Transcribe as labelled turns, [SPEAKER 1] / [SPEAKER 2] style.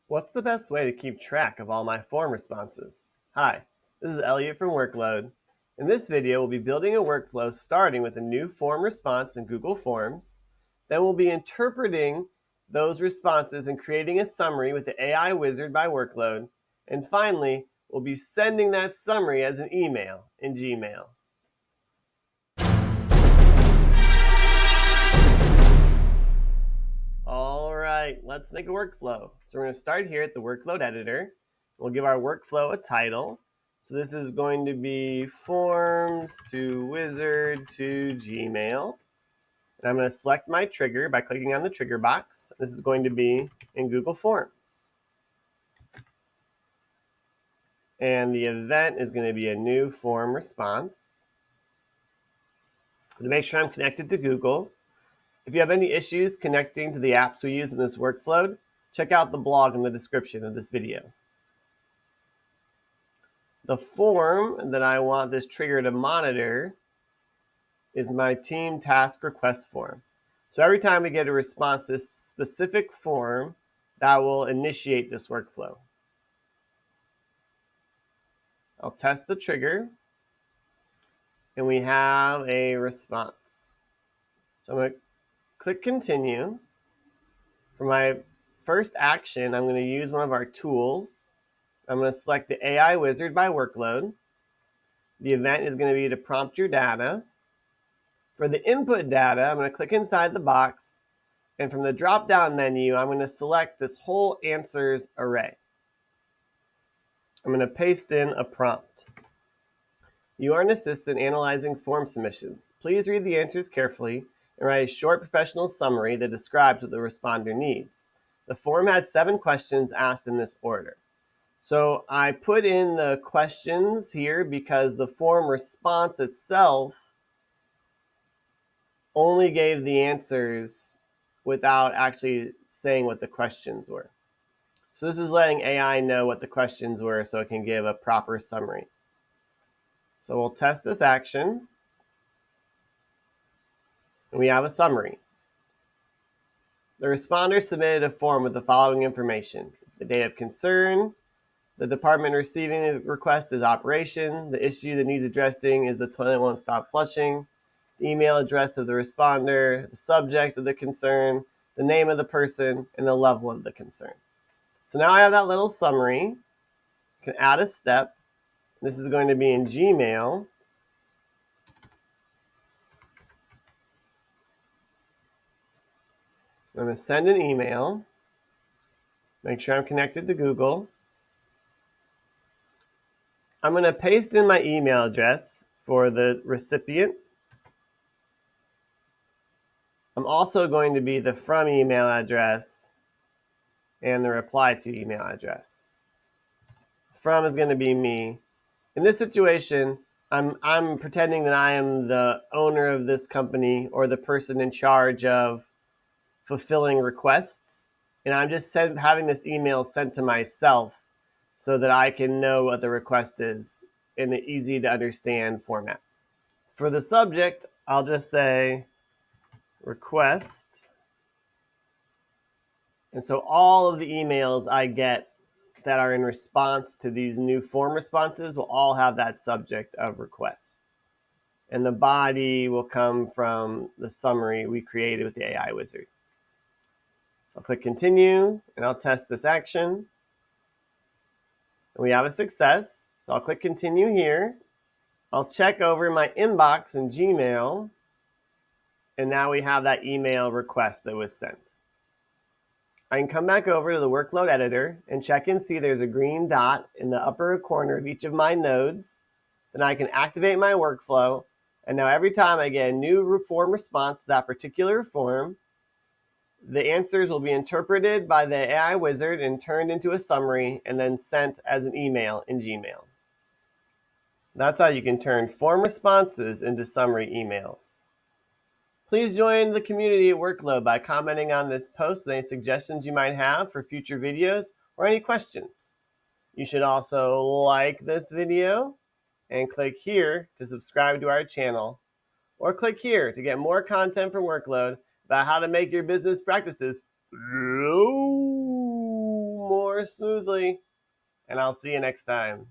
[SPEAKER 1] What's the best way to keep track of all my form responses? Hi, this is Eliot from Workload. In this video, we'll be building a workflow starting with a new form response in Google Forms. Then we'll be interpreting those responses and creating a summary with the AI wizard by Workload. And finally, we'll be sending that summary as an email in Gmail. All right, let's make a workflow. So we're going to start here at the workload editor. We'll give our workflow a title. So this is going to be forms to wizard to Gmail. And I'm going to select my trigger by clicking on the trigger box. This is going to be in Google Forms. And the event is going to be a new form response. To make sure I'm connected to Google, if you have any issues connecting to the apps we use in this workflow, check out the blog in the description of this video. The form that I want this trigger to monitor is my team task request form. So every time we get a response to this specific form, that will initiate this workflow. I'll test the trigger, and we have a response. So I'm going to click continue. For my first action, I'm going to use one of our tools. I'm going to select the AI wizard by workload. The event is going to be to prompt your data. For the input data, I'm going to click inside the box, and from the drop-down menu, I'm going to select this whole answers array. I'm going to paste in a prompt. You are an assistant analyzing form submissions. Please read the answers carefully and write a short professional summary that describes what the responder needs. The form had 7 questions asked in this order. So I put in the questions here because the form response itself only gave the answers without actually saying what the questions were. So this is letting AI know what the questions were so it can give a proper summary. So we'll test this action. And we have a summary. The responder submitted a form with the following information: the date of concern, the department receiving the request is operation, the issue that needs addressing is the toilet won't stop flushing, the email address of the responder, the subject of the concern, the name of the person, and the level of the concern. So now I have that little summary. I can add a step. This is going to be in Gmail. I'm going to send an email. Make sure I'm connected to Google. I'm going to paste in my email address for the recipient. I'm also going to be the from email address and the reply to email address. From is going to be me. In this situation, I'm pretending that I am the owner of this company or the person in charge of fulfilling requests, and I'm just having this email sent to myself so that I can know what the request is in an easy to understand format. For the subject, I'll just say request. And so all of the emails I get that are in response to these new form responses will all have that subject of request. And the body will come from the summary we created with the AI wizard. I'll click continue, and I'll test this action. And we have a success. So I'll click continue here. I'll check over my inbox in Gmail, and now we have that email request that was sent. I can come back over to the workload editor and check and see there's a green dot in the upper corner of each of my nodes. Then I can activate my workflow, and now every time I get a new form response to that particular form, the answers will be interpreted by the AI wizard and turned into a summary and then sent as an email in Gmail. That's how you can turn form responses into summary emails. Please join the community at Workload by commenting on this post with any suggestions you might have for future videos or any questions. You should also like this video and click here to subscribe to our channel, or click here to get more content from Workload about how to make your business practices flow more more smoothly. And I'll see you next time.